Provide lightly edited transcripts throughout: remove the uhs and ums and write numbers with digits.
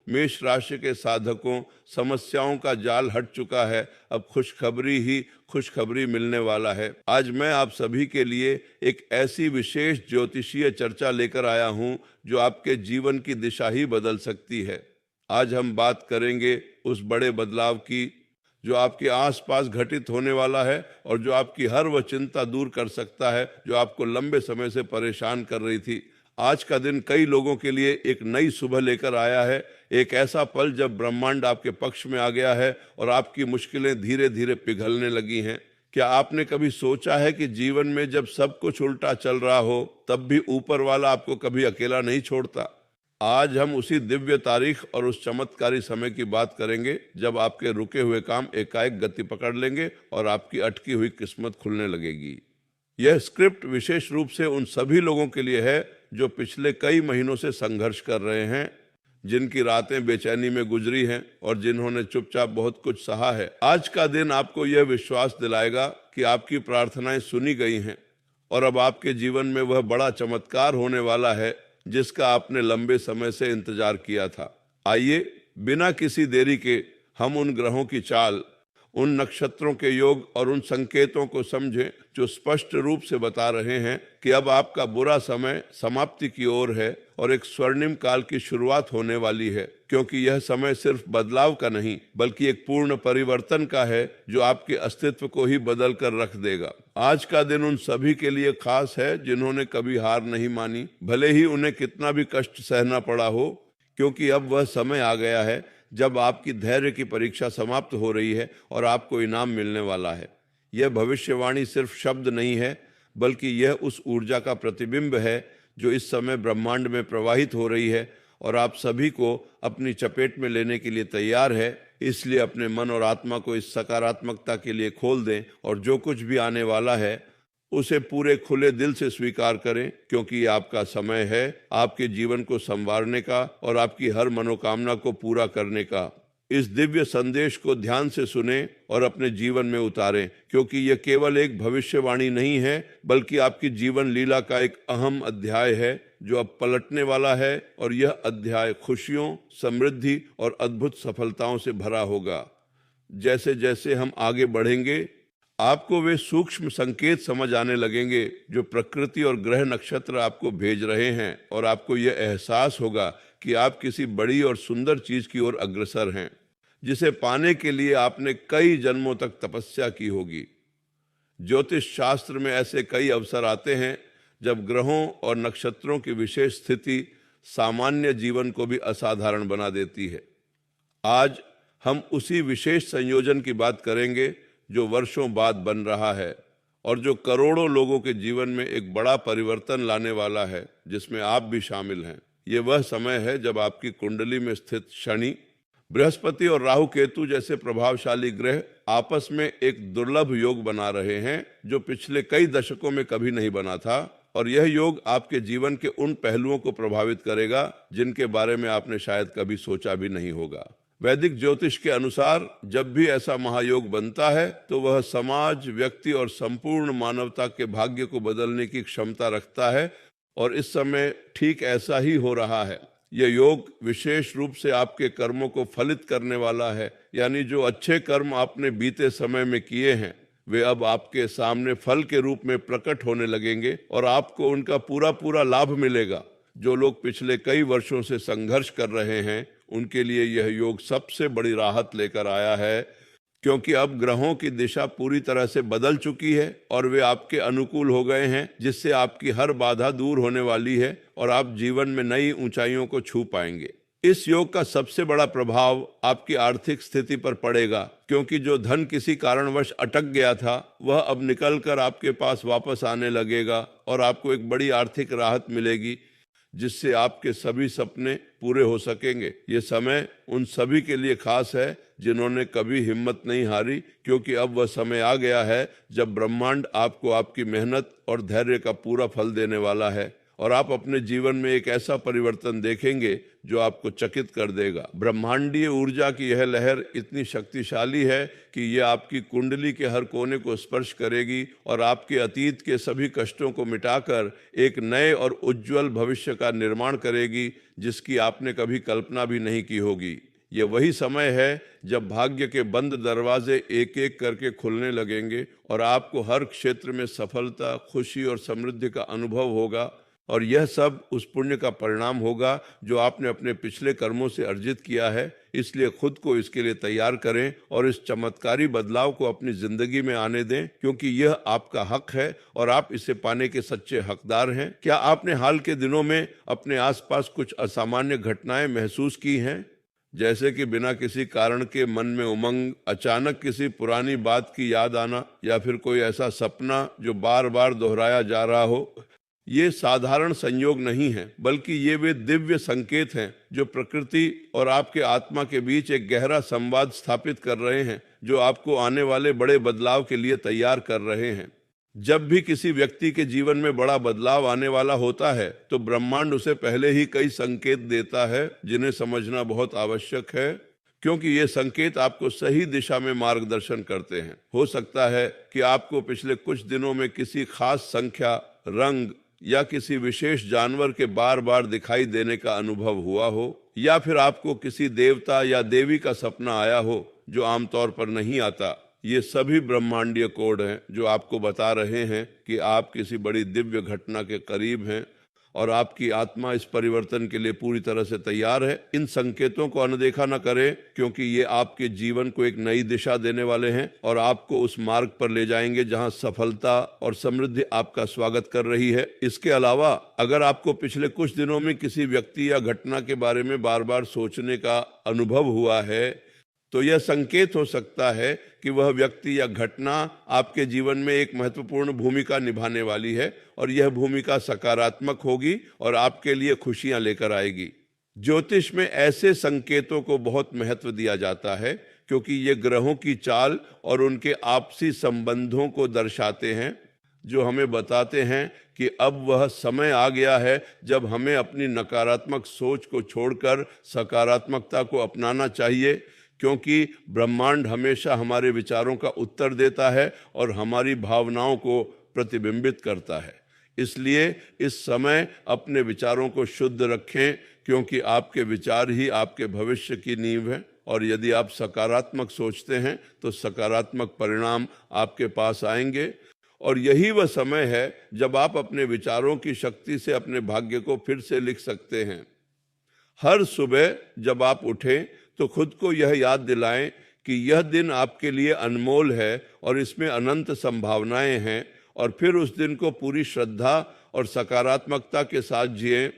मेष राशि के साधकों, समस्याओं का जाल हट चुका है। अब खुशखबरी ही खुशखबरी मिलने वाला है। आज मैं आप सभी के लिए एक ऐसी विशेष ज्योतिषीय चर्चा लेकर आया हूं जो आपके जीवन की दिशा ही बदल सकती है। आज हम बात करेंगे उस बड़े बदलाव की जो आपके आसपास घटित होने वाला है और जो आपकी हर वह चिंता दूर कर सकता है जो आपको लंबे समय से परेशान कर रही थी। आज का दिन कई लोगों के लिए एक नई सुबह लेकर आया है, एक ऐसा पल जब ब्रह्मांड आपके पक्ष में आ गया है और आपकी मुश्किलें धीरे धीरे पिघलने लगी हैं। क्या आपने कभी सोचा है कि जीवन में जब सब कुछ उल्टा चल रहा हो तब भी ऊपर वाला आपको कभी अकेला नहीं छोड़ता? आज हम उसी दिव्य तारीख और उस चमत्कारी समय की बात करेंगे जब आपके रुके हुए काम एकाएक गति पकड़ लेंगे और आपकी अटकी हुई किस्मत खुलने लगेगी। यह स्क्रिप्ट विशेष रूप से उन सभी लोगों के लिए है जो पिछले कई महीनों से संघर्ष कर रहे हैं, जिनकी रातें बेचैनी में गुजरी हैं और जिन्होंने चुपचाप बहुत कुछ सहा है। आज का दिन आपको यह विश्वास दिलाएगा कि आपकी प्रार्थनाएं सुनी गई हैं और अब आपके जीवन में वह बड़ा चमत्कार होने वाला है जिसका आपने लंबे समय से इंतजार किया था। आइए बिना किसी देरी के हम उन ग्रहों की चाल, उन नक्षत्रों के योग और उन संकेतों को समझें जो स्पष्ट रूप से बता रहे हैं कि अब आपका बुरा समय समाप्ति की ओर है और एक स्वर्णिम काल की शुरुआत होने वाली है। क्योंकि यह समय सिर्फ बदलाव का नहीं बल्कि एक पूर्ण परिवर्तन का है जो आपके अस्तित्व को ही बदल कर रख देगा। आज का दिन उन सभी के लिए खास है जिन्होंने कभी हार नहीं मानी, भले ही उन्हें कितना भी कष्ट सहना पड़ा हो, क्योंकि अब वह समय आ गया है जब आपकी धैर्य की परीक्षा समाप्त हो रही है और आपको इनाम मिलने वाला है। यह भविष्यवाणी सिर्फ शब्द नहीं है बल्कि यह उस ऊर्जा का प्रतिबिंब है जो इस समय ब्रह्मांड में प्रवाहित हो रही है और आप सभी को अपनी चपेट में लेने के लिए तैयार है। इसलिए अपने मन और आत्मा को इस सकारात्मकता के लिए खोल दें और जो कुछ भी आने वाला है उसे पूरे खुले दिल से स्वीकार करें, क्योंकि ये आपका समय है आपके जीवन को संवारने का और आपकी हर मनोकामना को पूरा करने का। इस दिव्य संदेश को ध्यान से सुनें और अपने जीवन में उतारें, क्योंकि यह केवल एक भविष्यवाणी नहीं है बल्कि आपकी जीवन लीला का एक अहम अध्याय है जो अब पलटने वाला है। और यह अध्याय खुशियों, समृद्धि और अद्भुत सफलताओं से भरा होगा। जैसे जैसे हम आगे बढ़ेंगे आपको वे सूक्ष्म संकेत समझ आने लगेंगे जो प्रकृति और ग्रह नक्षत्र आपको भेज रहे हैं और आपको यह एहसास होगा कि आप किसी बड़ी और सुंदर चीज की ओर अग्रसर हैं जिसे पाने के लिए आपने कई जन्मों तक तपस्या की होगी। ज्योतिष शास्त्र में ऐसे कई अवसर आते हैं जब ग्रहों और नक्षत्रों की विशेष स्थिति सामान्य जीवन को भी असाधारण बना देती है। आज हम उसी विशेष संयोजन की बात करेंगे जो वर्षों बाद बन रहा है और जो करोड़ों लोगों के जीवन में एक बड़ा परिवर्तन लाने वाला है, जिसमें आप भी शामिल हैं। ये वह समय है जब आपकी कुंडली में स्थित शनि, बृहस्पति और राहु केतु जैसे प्रभावशाली ग्रह आपस में एक दुर्लभ योग बना रहे हैं जो पिछले कई दशकों में कभी नहीं बना था। और यह योग आपके जीवन के उन पहलुओं को प्रभावित करेगा जिनके बारे में आपने शायद कभी सोचा भी नहीं होगा। वैदिक ज्योतिष के अनुसार जब भी ऐसा महायोग बनता है तो वह समाज, व्यक्ति और संपूर्ण मानवता के भाग्य को बदलने की क्षमता रखता है और इस समय ठीक ऐसा ही हो रहा है। यह योग विशेष रूप से आपके कर्मों को फलित करने वाला है, यानी जो अच्छे कर्म आपने बीते समय में किए हैं वे अब आपके सामने फल के रूप में प्रकट होने लगेंगे और आपको उनका पूरा पूरा लाभ मिलेगा। जो लोग पिछले कई वर्षों से संघर्ष कर रहे हैं उनके लिए यह योग सबसे बड़ी राहत लेकर आया है, क्योंकि अब ग्रहों की दिशा पूरी तरह से बदल चुकी है और वे आपके अनुकूल हो गए हैं, जिससे आपकी हर बाधा दूर होने वाली है और आप जीवन में नई ऊंचाइयों को छू पाएंगे। इस योग का सबसे बड़ा प्रभाव आपकी आर्थिक स्थिति पर पड़ेगा, क्योंकि जो धन किसी कारणवश अटक गया था वह अब निकलकर आपके पास वापस आने लगेगा और आपको एक बड़ी आर्थिक राहत मिलेगी जिससे आपके सभी सपने पूरे हो सकेंगे। ये समय उन सभी के लिए खास है जिन्होंने कभी हिम्मत नहीं हारी, क्योंकि अब वह समय आ गया है जब ब्रह्मांड आपको आपकी मेहनत और धैर्य का पूरा फल देने वाला है और आप अपने जीवन में एक ऐसा परिवर्तन देखेंगे जो आपको चकित कर देगा। ब्रह्मांडीय ऊर्जा की यह लहर इतनी शक्तिशाली है कि यह आपकी कुंडली के हर कोने को स्पर्श करेगी और आपके अतीत के सभी कष्टों को मिटाकर एक नए और उज्जवल भविष्य का निर्माण करेगी जिसकी आपने कभी कल्पना भी नहीं की होगी। ये वही समय है जब भाग्य के बंद दरवाजे एक एक करके खुलने लगेंगे और आपको हर क्षेत्र में सफलता, खुशी और समृद्धि का अनुभव होगा। और यह सब उस पुण्य का परिणाम होगा जो आपने अपने पिछले कर्मों से अर्जित किया है। इसलिए खुद को इसके लिए तैयार करें और इस चमत्कारी बदलाव को अपनी जिंदगी में आने दें, क्योंकि यह आपका हक है और आप इसे पाने के सच्चे हकदार हैं। क्या आपने हाल के दिनों में अपने आसपास कुछ असामान्य घटनाएं महसूस की हैं? जैसे कि बिना किसी कारण के मन में उमंग, अचानक किसी पुरानी बात की याद आना या फिर कोई ऐसा सपना जो बार बार दोहराया जा रहा हो। ये साधारण संयोग नहीं है, बल्कि ये वे दिव्य संकेत हैं जो प्रकृति और आपके आत्मा के बीच एक गहरा संवाद स्थापित कर रहे हैं, जो आपको आने वाले बड़े बदलाव के लिए तैयार कर रहे हैं। जब भी किसी व्यक्ति के जीवन में बड़ा बदलाव आने वाला होता है तो ब्रह्मांड उसे पहले ही कई संकेत देता है जिन्हें समझना बहुत आवश्यक है, क्योंकि ये संकेत आपको सही दिशा में मार्गदर्शन करते हैं। हो सकता है कि आपको पिछले कुछ दिनों में किसी खास संख्या, रंग या किसी विशेष जानवर के बार बार दिखाई देने का अनुभव हुआ हो, या फिर आपको किसी देवता या देवी का सपना आया हो जो आमतौर पर नहीं आता। ये सभी ब्रह्मांडीय कोड हैं जो आपको बता रहे हैं कि आप किसी बड़ी दिव्य घटना के करीब हैं और आपकी आत्मा इस परिवर्तन के लिए पूरी तरह से तैयार है। इन संकेतों को अनदेखा न करें, क्योंकि ये आपके जीवन को एक नई दिशा देने वाले हैं और आपको उस मार्ग पर ले जाएंगे जहां सफलता और समृद्धि आपका स्वागत कर रही है। इसके अलावा अगर आपको पिछले कुछ दिनों में किसी व्यक्ति या घटना के बारे में बार बार सोचने का अनुभव हुआ है, तो यह संकेत हो सकता है कि वह व्यक्ति या घटना आपके जीवन में एक महत्वपूर्ण भूमिका निभाने वाली है और यह भूमिका सकारात्मक होगी और आपके लिए खुशियां लेकर आएगी। ज्योतिष में ऐसे संकेतों को बहुत महत्व दिया जाता है, क्योंकि ये ग्रहों की चाल और उनके आपसी संबंधों को दर्शाते हैं, जो हमें बताते हैं कि अब वह समय आ गया है जब हमें अपनी नकारात्मक सोच को छोड़कर सकारात्मकता को अपनाना चाहिए, क्योंकि ब्रह्मांड हमेशा हमारे विचारों का उत्तर देता है और हमारी भावनाओं को प्रतिबिंबित करता है। इसलिए इस समय अपने विचारों को शुद्ध रखें, क्योंकि आपके विचार ही आपके भविष्य की नींव है और यदि आप सकारात्मक सोचते हैं तो सकारात्मक परिणाम आपके पास आएंगे। और यही वह समय है जब आप अपने विचारों की शक्ति से अपने भाग्य को फिर से लिख सकते हैं। हर सुबह जब आप उठें तो खुद को यह याद दिलाएं कि यह दिन आपके लिए अनमोल है और इसमें अनंत संभावनाएं हैं, और फिर उस दिन को पूरी श्रद्धा और सकारात्मकता के साथ जिएं,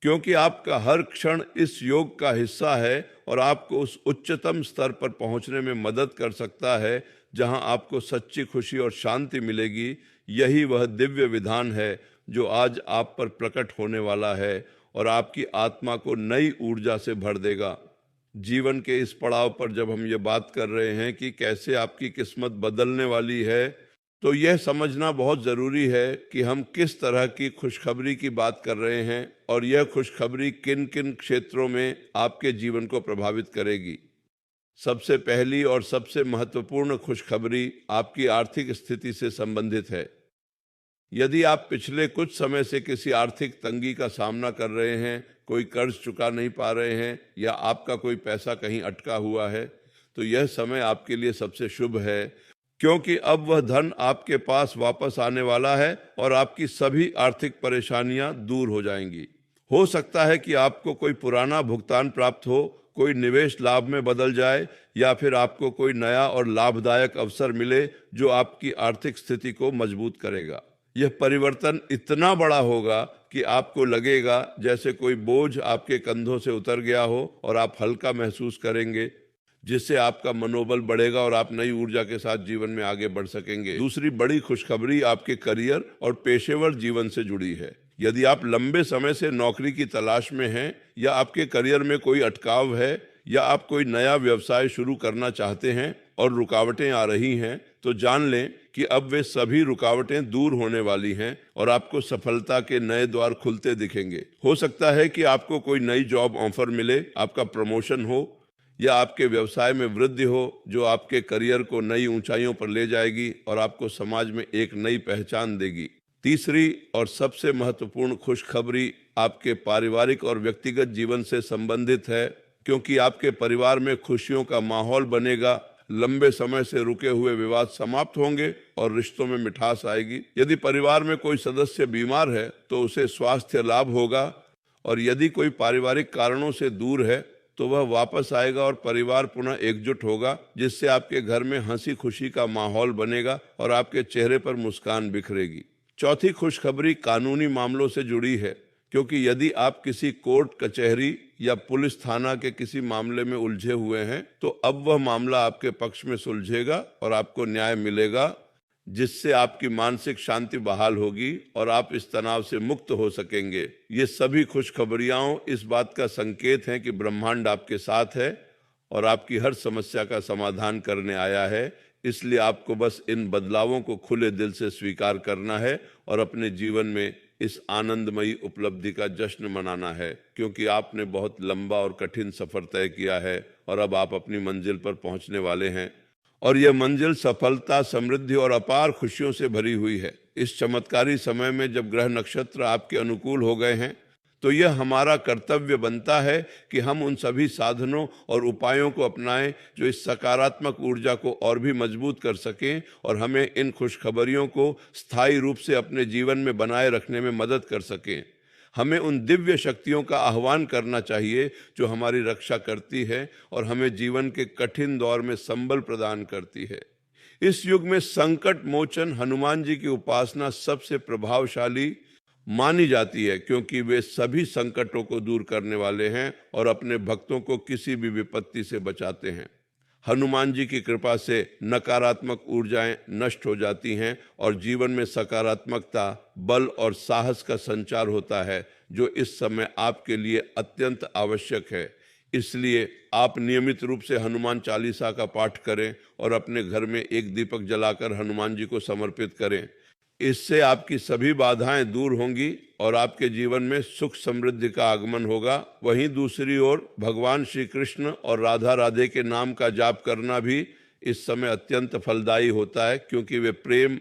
क्योंकि आपका हर क्षण इस योग का हिस्सा है और आपको उस उच्चतम स्तर पर पहुंचने में मदद कर सकता है जहां आपको सच्ची खुशी और शांति मिलेगी। यही वह दिव्य विधान है जो आज आप पर प्रकट होने वाला है और आपकी आत्मा को नई ऊर्जा से भर देगा। जीवन के इस पड़ाव पर जब हम ये बात कर रहे हैं कि कैसे आपकी किस्मत बदलने वाली है, तो यह समझना बहुत ज़रूरी है कि हम किस तरह की खुशखबरी की बात कर रहे हैं और यह खुशखबरी किन किन क्षेत्रों में आपके जीवन को प्रभावित करेगी। सबसे पहली और सबसे महत्वपूर्ण खुशखबरी आपकी आर्थिक स्थिति से संबंधित है। यदि आप पिछले कुछ समय से किसी आर्थिक तंगी का सामना कर रहे हैं, कोई कर्ज चुका नहीं पा रहे हैं या आपका कोई पैसा कहीं अटका हुआ है, तो यह समय आपके लिए सबसे शुभ है, क्योंकि अब वह धन आपके पास वापस आने वाला है और आपकी सभी आर्थिक परेशानियां दूर हो जाएंगी। हो सकता है कि आपको कोई पुराना भुगतान प्राप्त हो, कोई निवेश लाभ में बदल जाए या फिर आपको कोई नया और लाभदायक अवसर मिले जो आपकी आर्थिक स्थिति को मजबूत करेगा। यह परिवर्तन इतना बड़ा होगा कि आपको लगेगा जैसे कोई बोझ आपके कंधों से उतर गया हो और आप हल्का महसूस करेंगे, जिससे आपका मनोबल बढ़ेगा और आप नई ऊर्जा के साथ जीवन में आगे बढ़ सकेंगे। दूसरी बड़ी खुशखबरी आपके करियर और पेशेवर जीवन से जुड़ी है। यदि आप लंबे समय से नौकरी की तलाश में हैं या आपके करियर में कोई अटकाव है या आप कोई नया व्यवसाय शुरू करना चाहते हैं, और रुकावटें आ रही हैं तो जान लें कि अब वे सभी रुकावटें दूर होने वाली हैं और आपको सफलता के नए द्वार खुलते दिखेंगे। हो सकता है कि आपको कोई नई जॉब ऑफर मिले, आपका प्रमोशन हो या आपके व्यवसाय में वृद्धि हो जो आपके करियर को नई ऊंचाइयों पर ले जाएगी और आपको समाज में एक नई पहचान देगी। तीसरी और सबसे महत्वपूर्ण खुशखबरी आपके पारिवारिक और व्यक्तिगत जीवन से संबंधित है, क्योंकि आपके परिवार में खुशियों का माहौल बनेगा। लंबे समय से रुके हुए विवाद समाप्त होंगे और रिश्तों में मिठास आएगी। यदि परिवार में कोई सदस्य बीमार है तो उसे स्वास्थ्य लाभ होगा और यदि कोई पारिवारिक कारणों से दूर है तो वह वापस आएगा और परिवार पुनः एकजुट होगा, जिससे आपके घर में हंसी खुशी का माहौल बनेगा और आपके चेहरे पर मुस्कान बिखरेगी। चौथी खुशखबरी कानूनी मामलों से जुड़ी है, क्योंकि यदि आप किसी कोर्ट कचहरी या पुलिस थाना के किसी मामले में उलझे हुए हैं तो अब वह मामला आपके पक्ष में सुलझेगा और आपको न्याय मिलेगा, जिससे आपकी मानसिक शांति बहाल होगी और आप इस तनाव से मुक्त हो सकेंगे। ये सभी खुशखबरियां इस बात का संकेत हैं कि ब्रह्मांड आपके साथ है और आपकी हर समस्या का समाधान करने आया है। इसलिए आपको बस इन बदलावों को खुले दिल से स्वीकार करना है और अपने जीवन में इस आनंदमयी उपलब्धि का जश्न मनाना है, क्योंकि आपने बहुत लंबा और कठिन सफर तय किया है और अब आप अपनी मंजिल पर पहुंचने वाले हैं और यह मंजिल सफलता, समृद्धि और अपार खुशियों से भरी हुई है। इस चमत्कारी समय में जब ग्रह नक्षत्र आपके अनुकूल हो गए हैं तो यह हमारा कर्तव्य बनता है कि हम उन सभी साधनों और उपायों को अपनाएं जो इस सकारात्मक ऊर्जा को और भी मजबूत कर सकें और हमें इन खुशखबरियों को स्थायी रूप से अपने जीवन में बनाए रखने में मदद कर सकें। हमें उन दिव्य शक्तियों का आह्वान करना चाहिए जो हमारी रक्षा करती है और हमें जीवन के कठिन दौर में संबल प्रदान करती है। इस युग में संकट मोचन हनुमान जी की उपासना सबसे प्रभावशाली मानी जाती है, क्योंकि वे सभी संकटों को दूर करने वाले हैं और अपने भक्तों को किसी भी विपत्ति से बचाते हैं। हनुमान जी की कृपा से नकारात्मक ऊर्जाएं नष्ट हो जाती हैं और जीवन में सकारात्मकता, बल और साहस का संचार होता है, जो इस समय आपके लिए अत्यंत आवश्यक है। इसलिए आप नियमित रूप से हनुमान चालीसा का पाठ करें और अपने घर में एक दीपक जलाकर हनुमान जी को समर्पित करें। इससे आपकी सभी बाधाएं दूर होंगी और आपके जीवन में सुख समृद्धि का आगमन होगा। वहीं दूसरी ओर भगवान श्री कृष्ण और राधा राधे के नाम का जाप करना भी इस समय अत्यंत फलदायी होता है, क्योंकि वे प्रेम,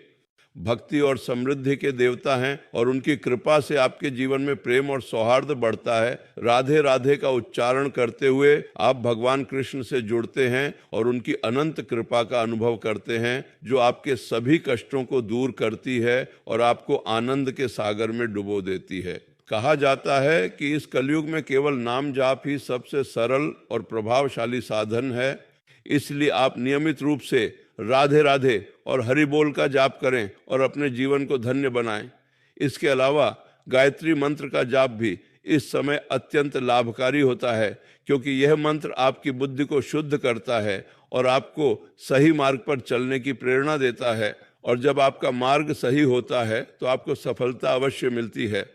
भक्ति और समृद्धि के देवता हैं और उनकी कृपा से आपके जीवन में प्रेम और सौहार्द बढ़ता है। राधे राधे का उच्चारण करते हुए आप भगवान कृष्ण से जुड़ते हैं और उनकी अनंत कृपा का अनुभव करते हैं, जो आपके सभी कष्टों को दूर करती है और आपको आनंद के सागर में डुबो देती है। कहा जाता है कि इस कलयुग में केवल नाम जाप ही सबसे सरल और प्रभावशाली साधन है। इसलिए आप नियमित रूप से राधे राधे और हरि बोल का जाप करें और अपने जीवन को धन्य बनाएं। इसके अलावा गायत्री मंत्र का जाप भी इस समय अत्यंत लाभकारी होता है, क्योंकि यह मंत्र आपकी बुद्धि को शुद्ध करता है और आपको सही मार्ग पर चलने की प्रेरणा देता है। और जब आपका मार्ग सही होता है तो आपको सफलता अवश्य मिलती है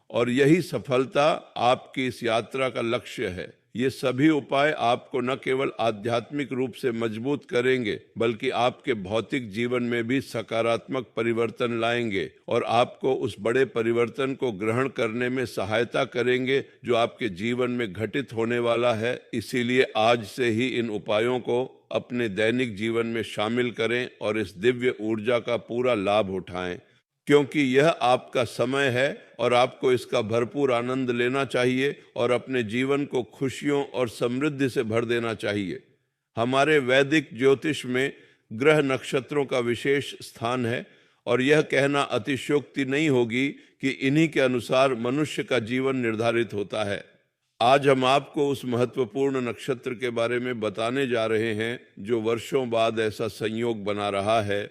और यही सफलता आपकी इस यात्रा का लक्ष्य है। ये सभी उपाय आपको न केवल आध्यात्मिक रूप से मजबूत करेंगे, बल्कि आपके भौतिक जीवन में भी सकारात्मक परिवर्तन लाएंगे और आपको उस बड़े परिवर्तन को ग्रहण करने में सहायता करेंगे जो आपके जीवन में घटित होने वाला है। इसीलिए आज से ही इन उपायों को अपने दैनिक जीवन में शामिल करें और इस दिव्य ऊर्जा का पूरा लाभ उठाएं, क्योंकि यह आपका समय है और आपको इसका भरपूर आनंद लेना चाहिए और अपने जीवन को खुशियों और समृद्धि से भर देना चाहिए। हमारे वैदिक ज्योतिष में ग्रह नक्षत्रों का विशेष स्थान है और यह कहना अतिशयोक्ति नहीं होगी कि इन्हीं के अनुसार मनुष्य का जीवन निर्धारित होता है। आज हम आपको उस महत्वपूर्ण नक्षत्र के बारे में बताने जा रहे हैं जो वर्षों बाद ऐसा संयोग बना रहा है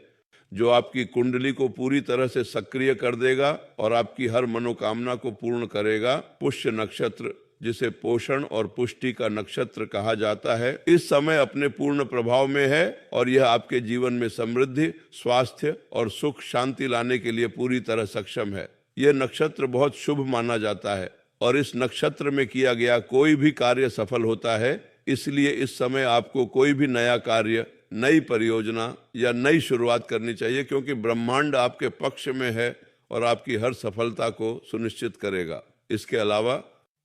जो आपकी कुंडली को पूरी तरह से सक्रिय कर देगा और आपकी हर मनोकामना को पूर्ण करेगा। पुष्य नक्षत्र, जिसे पोषण और पुष्टि का नक्षत्र कहा जाता है, इस समय अपने पूर्ण प्रभाव में है और यह आपके जीवन में समृद्धि, स्वास्थ्य और सुख शांति लाने के लिए पूरी तरह सक्षम है। यह नक्षत्र बहुत शुभ माना जाता है और इस नक्षत्र में किया गया कोई भी कार्य सफल होता है। इसलिए इस समय आपको कोई भी नया कार्य नई परियोजना या नई शुरुआत करनी चाहिए, क्योंकि ब्रह्मांड आपके पक्ष में है और आपकी हर सफलता को सुनिश्चित करेगा। इसके अलावा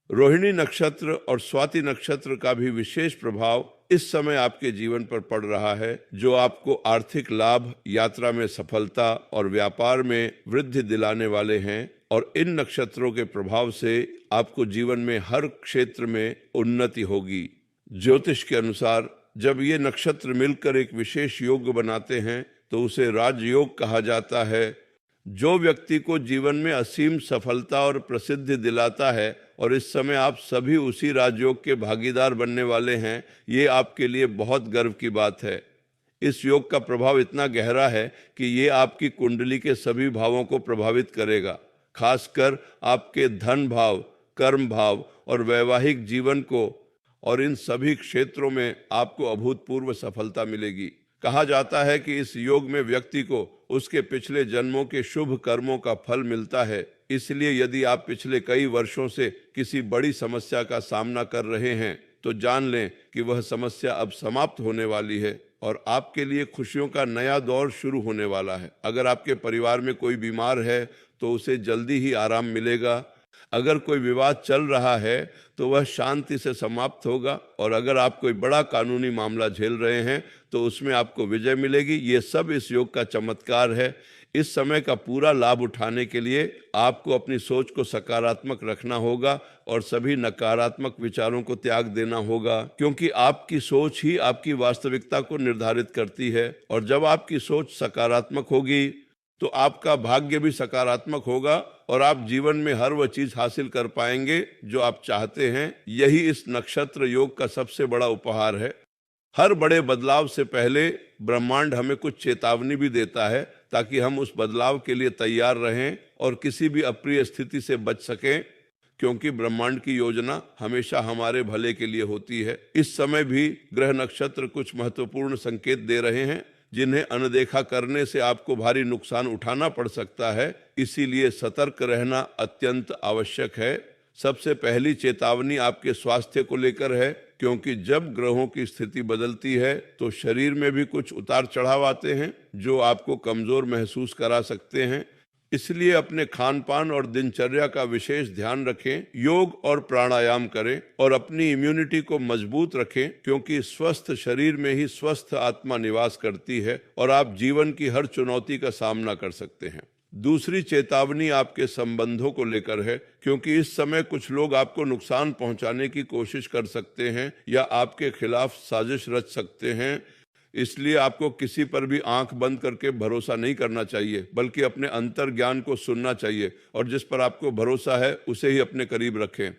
रोहिणी नक्षत्र और स्वाति नक्षत्र का भी विशेष प्रभाव इस समय आपके जीवन पर पड़ रहा है, जो आपको आर्थिक लाभ, यात्रा में सफलता और व्यापार में वृद्धि दिलाने वाले हैं। और इन नक्षत्रों के प्रभाव से आपको जीवन में हर क्षेत्र में उन्नति होगी। ज्योतिष के अनुसार जब ये नक्षत्र मिलकर एक विशेष योग बनाते हैं तो उसे राजयोग कहा जाता है। जो व्यक्ति को जीवन में असीम सफलता और प्रसिद्धि दिलाता है, और इस समय आप सभी उसी राजयोग के भागीदार बनने वाले हैं, ये आपके लिए बहुत गर्व की बात है। इस योग का प्रभाव इतना गहरा है कि ये आपकी कुंडली के सभी भावों को प्रभावित करेगा, खासकर आपके धन भाव, कर्म भाव और वैवाहिक जीवन को, और इन सभी क्षेत्रों में आपको अभूतपूर्व सफलता मिलेगी। कहा जाता है कि इस योग में व्यक्ति को उसके पिछले जन्मों के शुभ कर्मों का फल मिलता है। इसलिए यदि आप पिछले कई वर्षों से किसी बड़ी समस्या का सामना कर रहे हैं तो जान लें कि वह समस्या अब समाप्त होने वाली है और आपके लिए खुशियों का नया दौर शुरू होने वाला है। अगर आपके परिवार में कोई बीमार है तो उसे जल्दी ही आराम मिलेगा। अगर कोई विवाद चल रहा है तो वह शांति से समाप्त होगा, और अगर आप कोई बड़ा कानूनी मामला झेल रहे हैं तो उसमें आपको विजय मिलेगी। ये सब इस योग का चमत्कार है। इस समय का पूरा लाभ उठाने के लिए आपको अपनी सोच को सकारात्मक रखना होगा और सभी नकारात्मक विचारों को त्याग देना होगा, क्योंकि आपकी सोच ही आपकी वास्तविकता को निर्धारित करती है। और जब आपकी सोच सकारात्मक होगी तो आपका भाग्य भी सकारात्मक होगा और आप जीवन में हर वह चीज हासिल कर पाएंगे जो आप चाहते हैं। यही इस नक्षत्र योग का सबसे बड़ा उपहार है। हर बड़े बदलाव से पहले ब्रह्मांड हमें कुछ चेतावनी भी देता है, ताकि हम उस बदलाव के लिए तैयार रहें और किसी भी अप्रिय स्थिति से बच सकें, क्योंकि ब्रह्मांड की योजना हमेशा हमारे भले के लिए होती है। इस समय भी ग्रह नक्षत्र कुछ महत्वपूर्ण संकेत दे रहे हैं, जिन्हें अनदेखा करने से आपको भारी नुकसान उठाना पड़ सकता है। इसीलिए सतर्क रहना अत्यंत आवश्यक है। सबसे पहली चेतावनी आपके स्वास्थ्य को लेकर है, क्योंकि जब ग्रहों की स्थिति बदलती है तो शरीर में भी कुछ उतार चढ़ाव आते हैं जो आपको कमजोर महसूस करा सकते हैं। इसलिए अपने खान पान और दिनचर्या का विशेष ध्यान रखें, योग और प्राणायाम करें और अपनी इम्यूनिटी को मजबूत रखें, क्योंकि स्वस्थ शरीर में ही स्वस्थ आत्मा निवास करती है और आप जीवन की हर चुनौती का सामना कर सकते हैं। दूसरी चेतावनी आपके संबंधों को लेकर है, क्योंकि इस समय कुछ लोग आपको नुकसान पहुंचाने की कोशिश कर सकते हैं या आपके खिलाफ साजिश रच सकते हैं। इसलिए आपको किसी पर भी आंख बंद करके भरोसा नहीं करना चाहिए, बल्कि अपने अंतर ज्ञान को सुनना चाहिए और जिस पर आपको भरोसा है उसे ही अपने करीब रखें।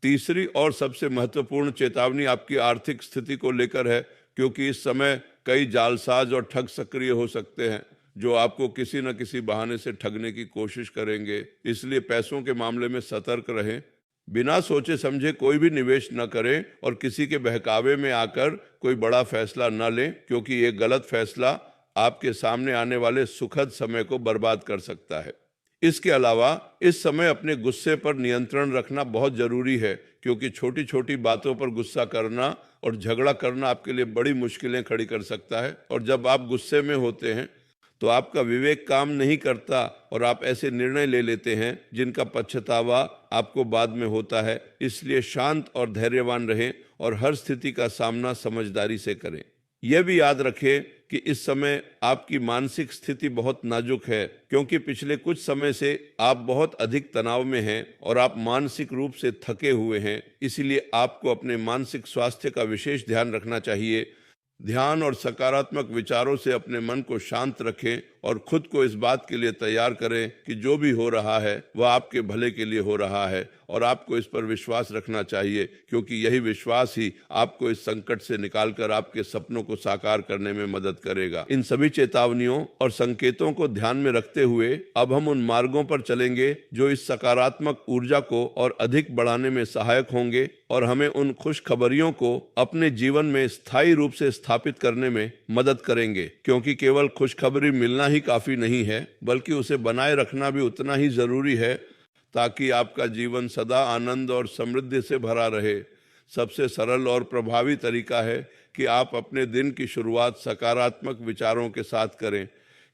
तीसरी और सबसे महत्वपूर्ण चेतावनी आपकी आर्थिक स्थिति को लेकर है, क्योंकि इस समय कई जालसाज और ठग सक्रिय हो सकते हैं जो आपको किसी न किसी बहाने से ठगने की कोशिश करेंगे। इसलिए पैसों के मामले में सतर्क रहें। बिना सोचे समझे कोई भी निवेश न करें और किसी के बहकावे में आकर कोई बड़ा फैसला न लें, क्योंकि ये गलत फैसला आपके सामने आने वाले सुखद समय को बर्बाद कर सकता है। इसके अलावा इस समय अपने गुस्से पर नियंत्रण रखना बहुत जरूरी है, क्योंकि छोटी छोटी बातों पर गुस्सा करना और झगड़ा करना आपके लिए बड़ी मुश्किलें खड़ी कर सकता है। और जब आप गुस्से में होते हैं तो आपका विवेक काम नहीं करता और आप ऐसे निर्णय ले लेते हैं जिनका पछतावा आपको बाद में होता है। इसलिए शांत और धैर्यवान रहें और हर स्थिति का सामना समझदारी से करें। यह भी याद रखें कि इस समय आपकी मानसिक स्थिति बहुत नाजुक है, क्योंकि पिछले कुछ समय से आप बहुत अधिक तनाव में हैं और आप मानसिक रूप से थके हुए हैं। इसीलिए आपको अपने मानसिक स्वास्थ्य का विशेष ध्यान रखना चाहिए। ध्यान और सकारात्मक विचारों से अपने मन को शांत रखें और खुद को इस बात के लिए तैयार करें कि जो भी हो रहा है वह आपके भले के लिए हो रहा है, और आपको इस पर विश्वास रखना चाहिए, क्योंकि यही विश्वास ही आपको इस संकट से निकालकर आपके सपनों को साकार करने में मदद करेगा। इन सभी चेतावनियों और संकेतों को ध्यान में रखते हुए अब हम उन मार्गों पर चलेंगे जो इस सकारात्मक ऊर्जा को और अधिक बढ़ाने में सहायक होंगे और हमें उन खुशखबरियों को अपने जीवन में स्थायी रूप से स्थापित करने में मदद करेंगे। क्योंकि केवल खुशखबरी मिलना ही काफी नहीं है, बल्कि उसे बनाए रखना भी उतना ही जरूरी है, ताकि आपका जीवन सदा आनंद और समृद्धि से भरा रहे। सबसे सरल और प्रभावी तरीका है कि आप अपने दिन की शुरुआत सकारात्मक विचारों के साथ करें,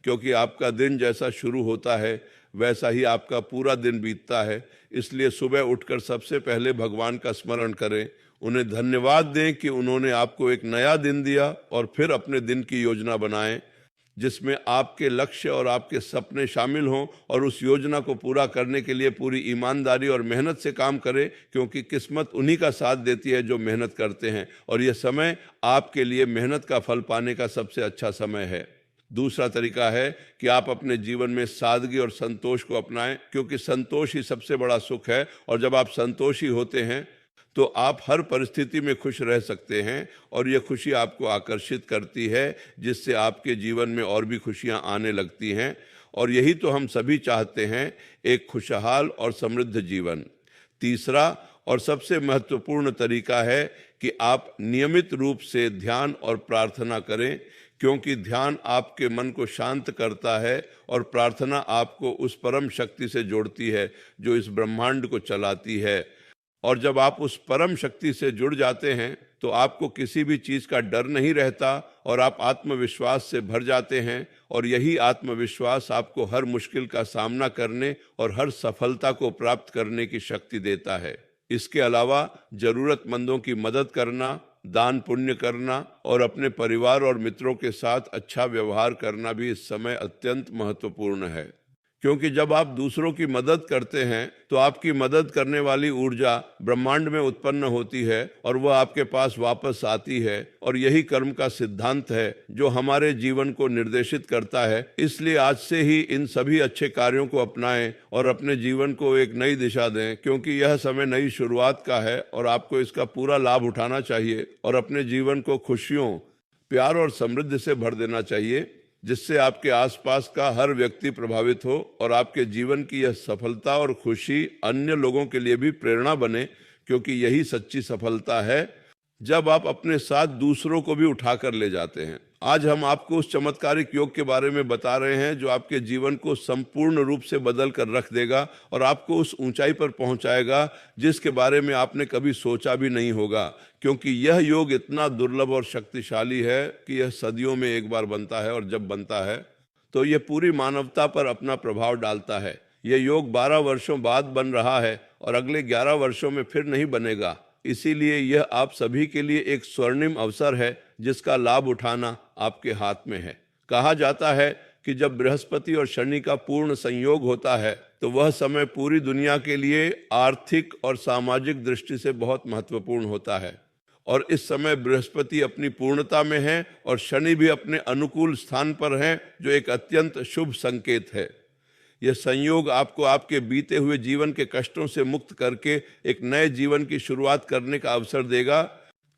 क्योंकि आपका दिन जैसा शुरू होता है वैसा ही आपका पूरा दिन बीतता है। इसलिए सुबह उठकर सबसे पहले भगवान का स्मरण करें, उन्हें धन्यवाद दें कि उन्होंने आपको एक नया दिन दिया, और फिर अपने दिन की योजना बनाएं जिसमें आपके लक्ष्य और आपके सपने शामिल हों, और उस योजना को पूरा करने के लिए पूरी ईमानदारी और मेहनत से काम करें, क्योंकि किस्मत उन्हीं का साथ देती है जो मेहनत करते हैं, और यह समय आपके लिए मेहनत का फल पाने का सबसे अच्छा समय है। दूसरा तरीका है कि आप अपने जीवन में सादगी और संतोष को अपनाएं, क्योंकि संतोष ही सबसे बड़ा सुख है, और जब आप संतोषी होते हैं तो आप हर परिस्थिति में खुश रह सकते हैं, और यह खुशी आपको आकर्षित करती है, जिससे आपके जीवन में और भी खुशियां आने लगती हैं, और यही तो हम सभी चाहते हैं, एक खुशहाल और समृद्ध जीवन। तीसरा और सबसे महत्वपूर्ण तरीका है कि आप नियमित रूप से ध्यान और प्रार्थना करें, क्योंकि ध्यान आपके मन को शांत करता है और प्रार्थना आपको उस परम शक्ति से जोड़ती है जो इस ब्रह्मांड को चलाती है। और जब आप उस परम शक्ति से जुड़ जाते हैं तो आपको किसी भी चीज़ का डर नहीं रहता, और आप आत्मविश्वास से भर जाते हैं, और यही आत्मविश्वास आपको हर मुश्किल का सामना करने और हर सफलता को प्राप्त करने की शक्ति देता है। इसके अलावा ज़रूरतमंदों की मदद करना, दान पुण्य करना और अपने परिवार और मित्रों के साथ अच्छा व्यवहार करना भी इस समय अत्यंत महत्वपूर्ण है, क्योंकि जब आप दूसरों की मदद करते हैं तो आपकी मदद करने वाली ऊर्जा ब्रह्मांड में उत्पन्न होती है और वह आपके पास वापस आती है, और यही कर्म का सिद्धांत है जो हमारे जीवन को निर्देशित करता है। इसलिए आज से ही इन सभी अच्छे कार्यों को अपनाएं और अपने जीवन को एक नई दिशा दें, क्योंकि यह समय नई शुरुआत का है और आपको इसका पूरा लाभ उठाना चाहिए और अपने जीवन को खुशियों, प्यार और समृद्धि से भर देना चाहिए, जिससे आपके आसपास का हर व्यक्ति प्रभावित हो और आपके जीवन की यह सफलता और खुशी अन्य लोगों के लिए भी प्रेरणा बने, क्योंकि यही सच्ची सफलता है जब आप अपने साथ दूसरों को भी उठाकर ले जाते हैं। आज हम आपको उस चमत्कारिक योग के बारे में बता रहे हैं जो आपके जीवन को संपूर्ण रूप से बदल कर रख देगा और आपको उस ऊंचाई पर पहुंचाएगा जिसके बारे में आपने कभी सोचा भी नहीं होगा, क्योंकि यह योग इतना दुर्लभ और शक्तिशाली है कि यह सदियों में एक बार बनता है, और जब बनता है तो यह पूरी मानवता पर अपना प्रभाव डालता है। यह योग 12 वर्षों बाद बन रहा है और अगले 11 वर्षों में फिर नहीं बनेगा। इसीलिए यह आप सभी के लिए एक स्वर्णिम अवसर है जिसका लाभ उठाना आपके हाथ में है। कहा जाता है कि जब बृहस्पति और शनि का पूर्ण संयोग होता है तो वह समय पूरी दुनिया के लिए आर्थिक और सामाजिक दृष्टि से बहुत महत्वपूर्ण होता है, और इस समय बृहस्पति अपनी पूर्णता में है और शनि भी अपने अनुकूल स्थान पर है, जो एक अत्यंत शुभ संकेत है। यह संयोग आपको आपके बीते हुए जीवन के कष्टों से मुक्त करके एक नए जीवन की शुरुआत करने का अवसर देगा,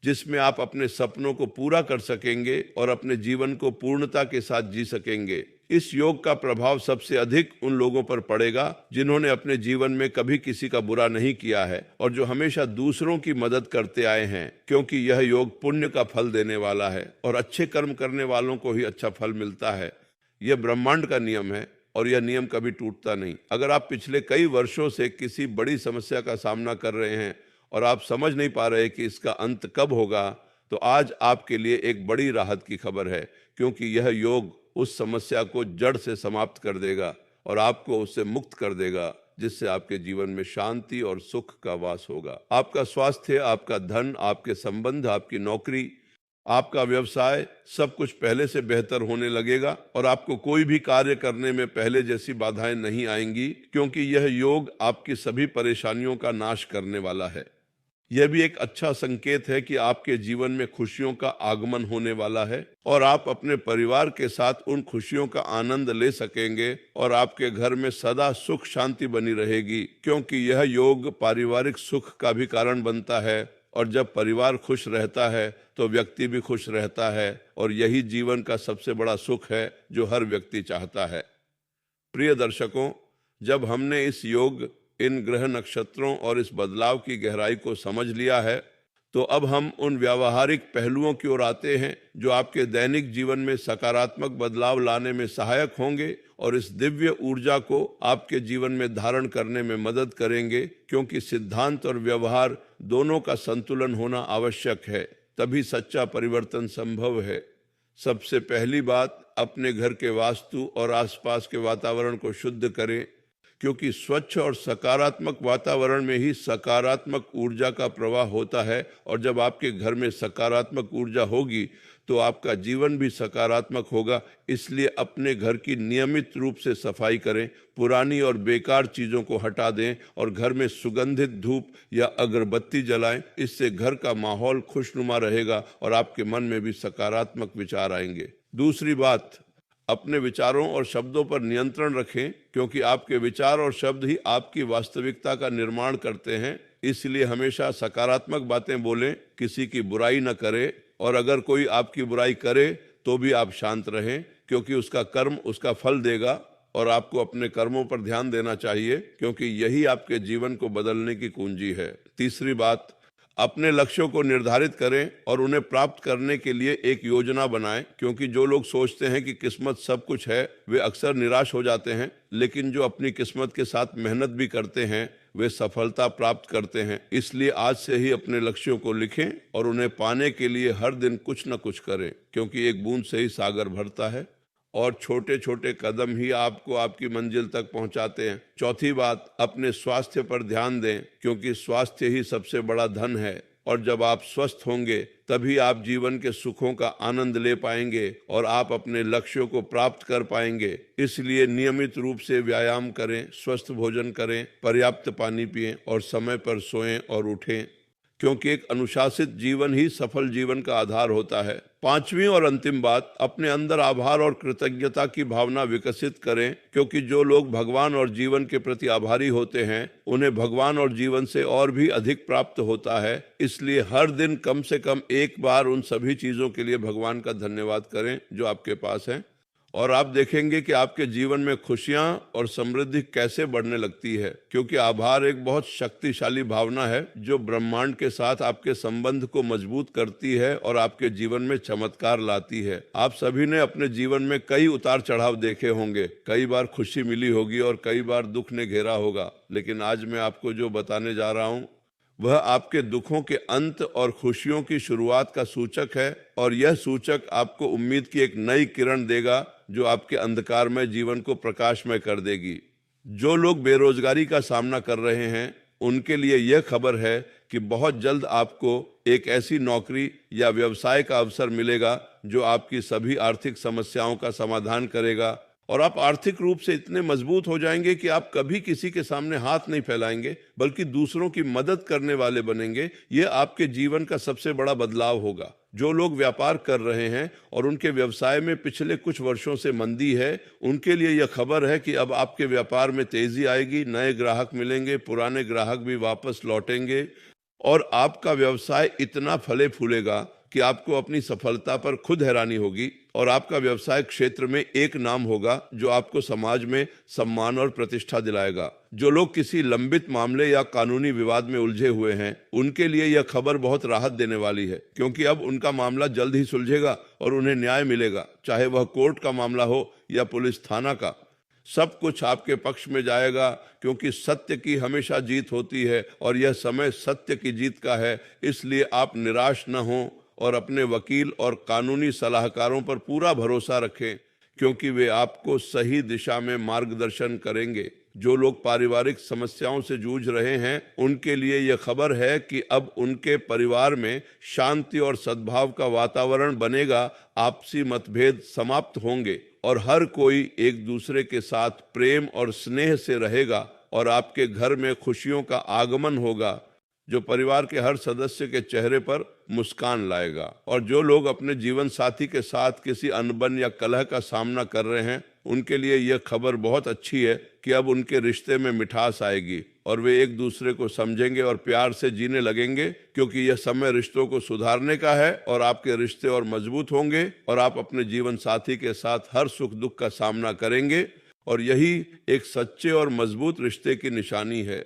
जिसमें आप अपने सपनों को पूरा कर सकेंगे और अपने जीवन को पूर्णता के साथ जी सकेंगे। इस योग का प्रभाव सबसे अधिक उन लोगों पर पड़ेगा जिन्होंने अपने जीवन में कभी किसी का बुरा नहीं किया है और जो हमेशा दूसरों की मदद करते आए हैं, क्योंकि यह योग पुण्य का फल देने वाला है और अच्छे कर्म करने वालों को ही अच्छा फल मिलता है। यह ब्रह्मांड का नियम है और यह नियम कभी टूटता नहीं। अगर आप पिछले कई वर्षों से किसी बड़ी समस्या का सामना कर रहे हैं और आप समझ नहीं पा रहे कि इसका अंत कब होगा, तो आज आपके लिए एक बड़ी राहत की खबर है, क्योंकि यह योग उस समस्या को जड़ से समाप्त कर देगा और आपको उससे मुक्त कर देगा, जिससे आपके जीवन में शांति और सुख का वास होगा। आपका स्वास्थ्य, आपका धन, आपके संबंध, आपकी नौकरी, आपका व्यवसाय, सब कुछ पहले से बेहतर होने लगेगा और आपको कोई भी कार्य करने में पहले जैसी बाधाएं नहीं आएंगी, क्योंकि यह योग आपकी सभी परेशानियों का नाश करने वाला है। यह भी एक अच्छा संकेत है कि आपके जीवन में खुशियों का आगमन होने वाला है और आप अपने परिवार के साथ उन खुशियों का आनंद ले सकेंगे और आपके घर में सदा सुख शांति बनी रहेगी, क्योंकि यह योग पारिवारिक सुख का भी कारण बनता है, और जब परिवार खुश रहता है तो व्यक्ति भी खुश रहता है, और यही जीवन का सबसे बड़ा सुख है जो हर व्यक्ति चाहता है। प्रिय दर्शकों, जब हमने इस योग, इन ग्रह नक्षत्रों और इस बदलाव की गहराई को समझ लिया है, तो अब हम उन व्यावहारिक पहलुओं की ओर आते हैं जो आपके दैनिक जीवन में सकारात्मक बदलाव लाने में सहायक होंगे और इस दिव्य ऊर्जा को आपके जीवन में धारण करने में मदद करेंगे, क्योंकि सिद्धांत और व्यवहार दोनों का संतुलन होना आवश्यक है, तभी सच्चा परिवर्तन संभव है। सबसे पहली बात, अपने घर के वास्तु और आसपास के वातावरण को शुद्ध करें, क्योंकि स्वच्छ और सकारात्मक वातावरण में ही सकारात्मक ऊर्जा का प्रवाह होता है। और जब आपके घर में सकारात्मक ऊर्जा होगी तो आपका जीवन भी सकारात्मक होगा। इसलिए अपने घर की नियमित रूप से सफाई करें, पुरानी और बेकार चीज़ों को हटा दें और घर में सुगंधित धूप या अगरबत्ती जलाएं। इससे घर का माहौल खुशनुमा रहेगा और आपके मन में भी सकारात्मक विचार आएंगे। दूसरी बात, अपने विचारों और शब्दों पर नियंत्रण रखें, क्योंकि आपके विचार और शब्द ही आपकी वास्तविकता का निर्माण करते हैं। इसलिए हमेशा सकारात्मक बातें बोलें, किसी की बुराई न करें, और अगर कोई आपकी बुराई करे तो भी आप शांत रहें, क्योंकि उसका कर्म उसका फल देगा और आपको अपने कर्मों पर ध्यान देना चाहिए, क्योंकि यही आपके जीवन को बदलने की कुंजी है। तीसरी बात, अपने लक्ष्यों को निर्धारित करें और उन्हें प्राप्त करने के लिए एक योजना बनाएं, क्योंकि जो लोग सोचते हैं कि किस्मत सब कुछ है वे अक्सर निराश हो जाते हैं, लेकिन जो अपनी किस्मत के साथ मेहनत भी करते हैं वे सफलता प्राप्त करते हैं। इसलिए आज से ही अपने लक्ष्यों को लिखें और उन्हें पाने के लिए हर दिन कुछ न कुछ करें, क्योंकि एक बूंद से ही सागर भरता है और छोटे छोटे कदम ही आपको आपकी मंजिल तक पहुंचाते हैं। चौथी बात, अपने स्वास्थ्य पर ध्यान दें, क्योंकि स्वास्थ्य ही सबसे बड़ा धन है, और जब आप स्वस्थ होंगे तभी आप जीवन के सुखों का आनंद ले पाएंगे और आप अपने लक्ष्यों को प्राप्त कर पाएंगे। इसलिए नियमित रूप से व्यायाम करें, स्वस्थ भोजन करें, पर्याप्त पानी पिएं और समय पर सोएं और उठें, क्योंकि एक अनुशासित जीवन ही सफल जीवन का आधार होता है। पांचवी और अंतिम बात, अपने अंदर आभार और कृतज्ञता की भावना विकसित करें, क्योंकि जो लोग भगवान और जीवन के प्रति आभारी होते हैं उन्हें भगवान और जीवन से और भी अधिक प्राप्त होता है। इसलिए हर दिन कम से कम एक बार उन सभी चीज़ों के लिए भगवान का धन्यवाद करें जो आपके पास हैं, और आप देखेंगे कि आपके जीवन में खुशियां और समृद्धि कैसे बढ़ने लगती है, क्योंकि आभार एक बहुत शक्तिशाली भावना है जो ब्रह्मांड के साथ आपके संबंध को मजबूत करती है और आपके जीवन में चमत्कार लाती है। आप सभी ने अपने जीवन में कई उतार चढ़ाव देखे होंगे, कई बार खुशी मिली होगी और कई बार दुख ने घेरा होगा, लेकिन आज मैं आपको जो बताने जा रहा हूँ वह आपके दुखों के अंत और खुशियों की शुरुआत का सूचक है, और यह सूचक आपको उम्मीद की एक नई किरण देगा जो आपके अंधकारमय जीवन को प्रकाशमय कर देगी। जो लोग बेरोजगारी का सामना कर रहे हैं उनके लिए यह खबर है कि बहुत जल्द आपको एक ऐसी नौकरी या व्यवसाय का अवसर मिलेगा जो आपकी सभी आर्थिक समस्याओं का समाधान करेगा, और आप आर्थिक रूप से इतने मजबूत हो जाएंगे कि आप कभी किसी के सामने हाथ नहीं फैलाएंगे, बल्कि दूसरों की मदद करने वाले बनेंगे। यह आपके जीवन का सबसे बड़ा बदलाव होगा। जो लोग व्यापार कर रहे हैं और उनके व्यवसाय में पिछले कुछ वर्षों से मंदी है, उनके लिए यह खबर है कि अब आपके व्यापार में तेजी आएगी, नए ग्राहक मिलेंगे, पुराने ग्राहक भी वापस लौटेंगे और आपका व्यवसाय इतना फले फूलेगा कि आपको अपनी सफलता पर खुद हैरानी होगी, और आपका व्यवसाय क्षेत्र में एक नाम होगा जो आपको समाज में सम्मान और प्रतिष्ठा दिलाएगा। जो लोग किसी लंबित मामले या कानूनी विवाद में उलझे हुए हैं उनके लिए यह खबर बहुत राहत देने वाली है, क्योंकि अब उनका मामला जल्द ही सुलझेगा और उन्हें न्याय मिलेगा, चाहे वह कोर्ट का मामला हो या पुलिस थाना का। सब कुछ आपके पक्ष में जाएगा, क्योंकि सत्य की हमेशा जीत होती है और यह समय सत्य की जीत का है। इसलिए आप निराश न हों और अपने वकील और कानूनी सलाहकारों पर पूरा भरोसा रखें, क्योंकि वे आपको सही दिशा में मार्गदर्शन करेंगे। जो लोग पारिवारिक समस्याओं से जूझ रहे हैं उनके लिए यह खबर है कि अब उनके परिवार में शांति और सद्भाव का वातावरण बनेगा, आपसी मतभेद समाप्त होंगे और हर कोई एक दूसरे के साथ प्रेम और स्नेह से रहेगा, और आपके घर में खुशियों का आगमन होगा जो परिवार के हर सदस्य के चेहरे पर मुस्कान लाएगा। और जो लोग अपने जीवन साथी के साथ किसी अनबन या कलह का सामना कर रहे हैं उनके लिए यह खबर बहुत अच्छी है कि अब उनके रिश्ते में मिठास आएगी और वे एक दूसरे को समझेंगे और प्यार से जीने लगेंगे, क्योंकि यह समय रिश्तों को सुधारने का है और आपके रिश्ते और मजबूत होंगे और आप अपने जीवन साथी के साथ हर सुख दुख का सामना करेंगे, और यही एक सच्चे और मजबूत रिश्ते की निशानी है।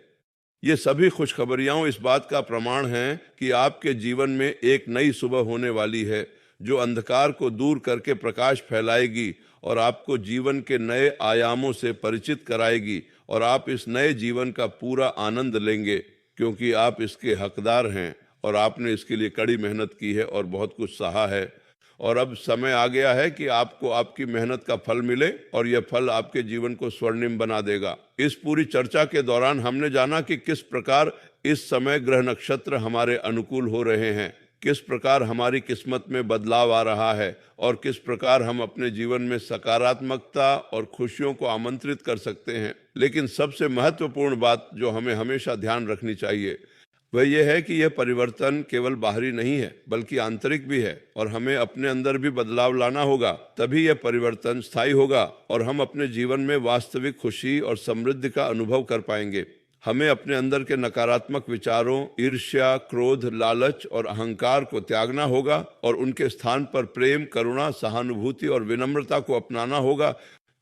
ये सभी खुशखबरियां इस बात का प्रमाण हैं कि आपके जीवन में एक नई सुबह होने वाली है जो अंधकार को दूर करके प्रकाश फैलाएगी और आपको जीवन के नए आयामों से परिचित कराएगी, और आप इस नए जीवन का पूरा आनंद लेंगे। क्योंकि आप इसके हकदार हैं और आपने इसके लिए कड़ी मेहनत की है और बहुत कुछ सहा है। और अब समय आ गया है कि आपको आपकी मेहनत का फल मिले और यह फल आपके जीवन को स्वर्णिम बना देगा। इस पूरी चर्चा के दौरान हमने जाना कि किस प्रकार इस समय ग्रह नक्षत्र हमारे अनुकूल हो रहे हैं, किस प्रकार हमारी किस्मत में बदलाव आ रहा है और किस प्रकार हम अपने जीवन में सकारात्मकता और खुशियों को आमंत्रित कर सकते हैं। लेकिन सबसे महत्वपूर्ण बात जो हमें हमेशा ध्यान रखनी चाहिए वह यह है कि यह परिवर्तन केवल बाहरी नहीं है बल्कि आंतरिक भी है और हमें अपने अंदर भी बदलाव लाना होगा, तभी यह परिवर्तन स्थायी होगा और हम अपने जीवन में वास्तविक खुशी और समृद्धि का अनुभव कर पाएंगे। हमें अपने अंदर के नकारात्मक विचारों, ईर्ष्या, क्रोध, लालच और अहंकार को त्यागना होगा और उनके स्थान पर प्रेम, करुणा, सहानुभूति और विनम्रता को अपनाना होगा,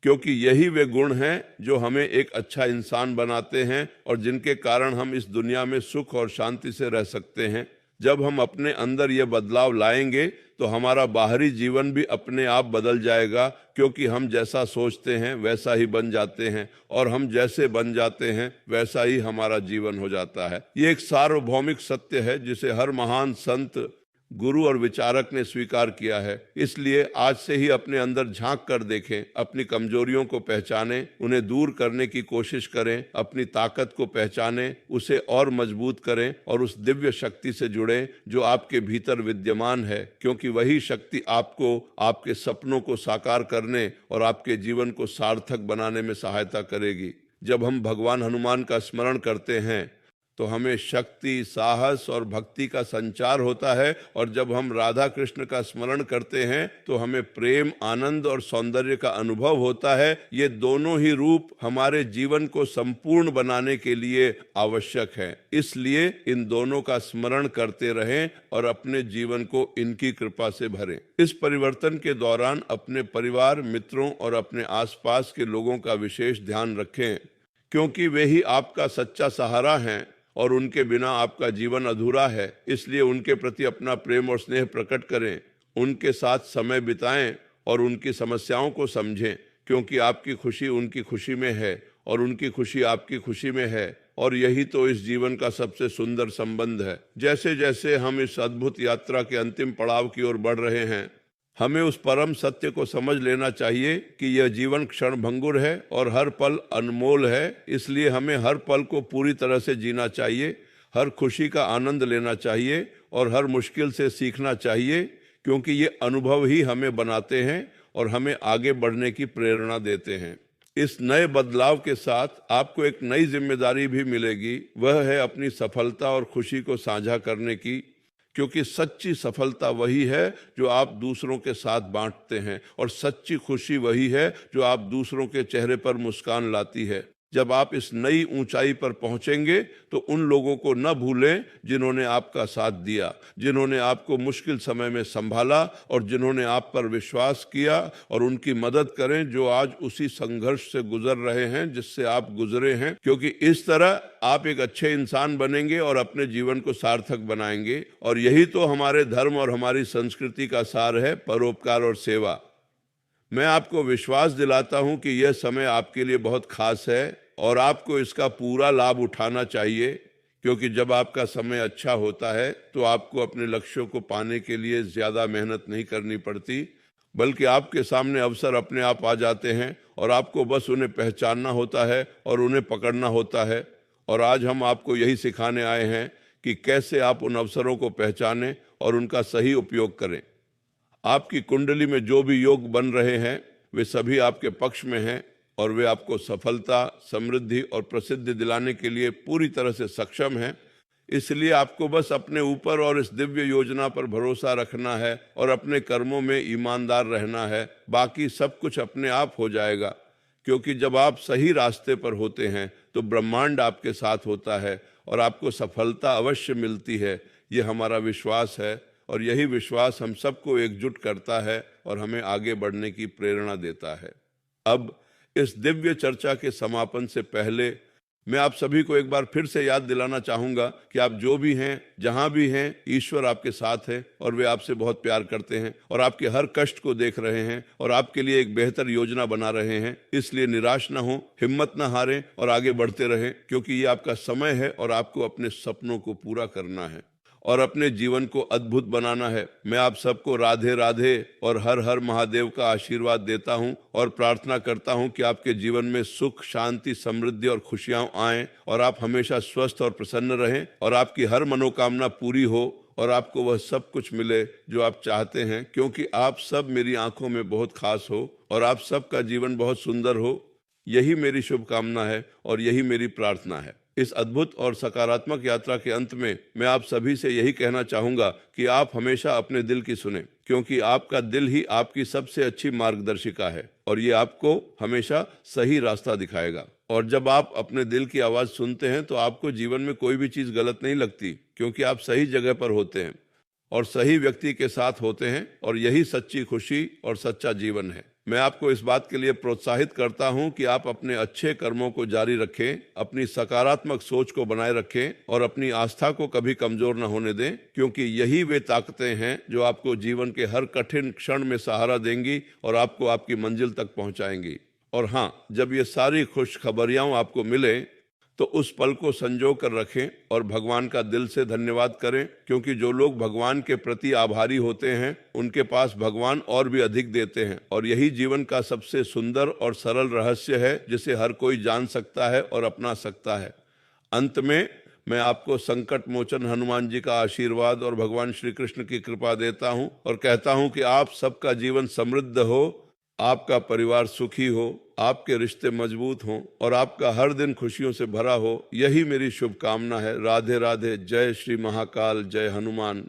क्योंकि यही वे गुण हैं जो हमें एक अच्छा इंसान बनाते हैं और जिनके कारण हम इस दुनिया में सुख और शांति से रह सकते हैं। जब हम अपने अंदर ये बदलाव लाएंगे तो हमारा बाहरी जीवन भी अपने आप बदल जाएगा, क्योंकि हम जैसा सोचते हैं वैसा ही बन जाते हैं और हम जैसे बन जाते हैं वैसा ही हमारा जीवन हो जाता है। ये एक सार्वभौमिक सत्य है जिसे हर महान संत, गुरु और विचारक ने स्वीकार किया है। इसलिए आज से ही अपने अंदर झांक कर देखें, अपनी कमजोरियों को पहचानें, उन्हें दूर करने की कोशिश करें, अपनी ताकत को पहचानें, उसे और मजबूत करें और उस दिव्य शक्ति से जुड़ें जो आपके भीतर विद्यमान है, क्योंकि वही शक्ति आपको आपके सपनों को साकार करने और आपके जीवन को सार्थक बनाने में सहायता करेगी। जब हम भगवान हनुमान का स्मरण करते हैं तो हमें शक्ति, साहस और भक्ति का संचार होता है और जब हम राधा कृष्ण का स्मरण करते हैं तो हमें प्रेम, आनंद और सौंदर्य का अनुभव होता है। ये दोनों ही रूप हमारे जीवन को संपूर्ण बनाने के लिए आवश्यक है। इसलिए इन दोनों का स्मरण करते रहें और अपने जीवन को इनकी कृपा से भरें। इस परिवर्तन के दौरान अपने परिवार, मित्रों और अपने आसपास के लोगों का विशेष ध्यान रखें, क्योंकि वे ही आपका सच्चा सहारा हैं और उनके बिना आपका जीवन अधूरा है। इसलिए उनके प्रति अपना प्रेम और स्नेह प्रकट करें, उनके साथ समय बिताएं और उनकी समस्याओं को समझें, क्योंकि आपकी खुशी उनकी खुशी में है और उनकी खुशी आपकी खुशी में है और यही तो इस जीवन का सबसे सुंदर संबंध है। जैसे जैसे हम इस अद्भुत यात्रा के अंतिम पड़ाव की ओर बढ़ रहे हैं, हमें उस परम सत्य को समझ लेना चाहिए कि यह जीवन क्षणभंगुर है और हर पल अनमोल है। इसलिए हमें हर पल को पूरी तरह से जीना चाहिए, हर खुशी का आनंद लेना चाहिए और हर मुश्किल से सीखना चाहिए, क्योंकि ये अनुभव ही हमें बनाते हैं और हमें आगे बढ़ने की प्रेरणा देते हैं। इस नए बदलाव के साथ आपको एक नई जिम्मेदारी भी मिलेगी, वह है अपनी सफलता और खुशी को साझा करने की, क्योंकि सच्ची सफलता वही है जो आप दूसरों के साथ बांटते हैं और सच्ची खुशी वही है जो आप दूसरों के चेहरे पर मुस्कान लाती है। जब आप इस नई ऊंचाई पर पहुंचेंगे तो उन लोगों को न भूलें जिन्होंने आपका साथ दिया, जिन्होंने आपको मुश्किल समय में संभाला और जिन्होंने आप पर विश्वास किया, और उनकी मदद करें जो आज उसी संघर्ष से गुजर रहे हैं जिससे आप गुजरे हैं, क्योंकि इस तरह आप एक अच्छे इंसान बनेंगे और अपने जीवन को सार्थक बनाएंगे। और यही तो हमारे धर्म और हमारी संस्कृति का सार है, परोपकार और सेवा। मैं आपको विश्वास दिलाता हूं कि यह समय आपके लिए बहुत खास है और आपको इसका पूरा लाभ उठाना चाहिए, क्योंकि जब आपका समय अच्छा होता है तो आपको अपने लक्ष्यों को पाने के लिए ज़्यादा मेहनत नहीं करनी पड़ती, बल्कि आपके सामने अवसर अपने आप आ जाते हैं और आपको बस उन्हें पहचानना होता है और उन्हें पकड़ना होता है। और आज हम आपको यही सिखाने आए हैं कि कैसे आप उन अवसरों को पहचानें और उनका सही उपयोग करें। आपकी कुंडली में जो भी योग बन रहे हैं वे सभी आपके पक्ष में हैं और वे आपको सफलता, समृद्धि और प्रसिद्धि दिलाने के लिए पूरी तरह से सक्षम हैं। इसलिए आपको बस अपने ऊपर और इस दिव्य योजना पर भरोसा रखना है और अपने कर्मों में ईमानदार रहना है। बाकी सब कुछ अपने आप हो जाएगा, क्योंकि जब आप सही रास्ते पर होते हैं तो ब्रह्मांड आपके साथ होता है और आपको सफलता अवश्य मिलती है। ये हमारा विश्वास है और यही विश्वास हम सबको एकजुट करता है और हमें आगे बढ़ने की प्रेरणा देता है। अब इस दिव्य चर्चा के समापन से पहले मैं आप सभी को एक बार फिर से याद दिलाना चाहूंगा कि आप जो भी हैं, जहां भी हैं, ईश्वर आपके साथ है और वे आपसे बहुत प्यार करते हैं और आपके हर कष्ट को देख रहे हैं और आपके लिए एक बेहतर योजना बना रहे हैं। इसलिए निराश ना हो, हिम्मत ना हारें और आगे बढ़ते रहें, क्योंकि ये आपका समय है और आपको अपने सपनों को पूरा करना है और अपने जीवन को अद्भुत बनाना है। मैं आप सबको राधे राधे और हर हर महादेव का आशीर्वाद देता हूं और प्रार्थना करता हूं कि आपके जीवन में सुख, शांति, समृद्धि और खुशियां आएं और आप हमेशा स्वस्थ और प्रसन्न रहें और आपकी हर मनोकामना पूरी हो और आपको वह सब कुछ मिले जो आप चाहते हैं, क्योंकि आप सब मेरी आंखों में बहुत खास हो और आप सबका जीवन बहुत सुंदर हो। यही मेरी शुभकामना है और यही मेरी प्रार्थना है। इस अद्भुत और सकारात्मक यात्रा के अंत में मैं आप सभी से यही कहना चाहूंगा कि आप हमेशा अपने दिल की सुने, क्योंकि आपका दिल ही आपकी सबसे अच्छी मार्गदर्शिका है और ये आपको हमेशा सही रास्ता दिखाएगा। और जब आप अपने दिल की आवाज सुनते हैं तो आपको जीवन में कोई भी चीज गलत नहीं लगती, क्योंकि आप सही जगह पर होते हैं और सही व्यक्ति के साथ होते हैं और यही सच्ची खुशी और सच्चा जीवन है। मैं आपको इस बात के लिए प्रोत्साहित करता हूं कि आप अपने अच्छे कर्मों को जारी रखें, अपनी सकारात्मक सोच को बनाए रखें और अपनी आस्था को कभी कमजोर न होने दें, क्योंकि यही वे ताकतें हैं जो आपको जीवन के हर कठिन क्षण में सहारा देंगी और आपको आपकी मंजिल तक पहुंचाएंगी। और हाँ, जब ये सारी खुशखबरियां आपको मिले तो उस पल को संजो कर रखें और भगवान का दिल से धन्यवाद करें, क्योंकि जो लोग भगवान के प्रति आभारी होते हैं उनके पास भगवान और भी अधिक देते हैं और यही जीवन का सबसे सुंदर और सरल रहस्य है जिसे हर कोई जान सकता है और अपना सकता है। अंत में मैं आपको संकट मोचन हनुमान जी का आशीर्वाद और भगवान श्री कृष्ण की कृपा देता हूं और कहता हूं कि आप सबका जीवन समृद्ध हो, आपका परिवार सुखी हो, आपके रिश्ते मजबूत हों और आपका हर दिन खुशियों से भरा हो। यही मेरी शुभकामना है। राधे राधे। जय श्री महाकाल, जय हनुमान।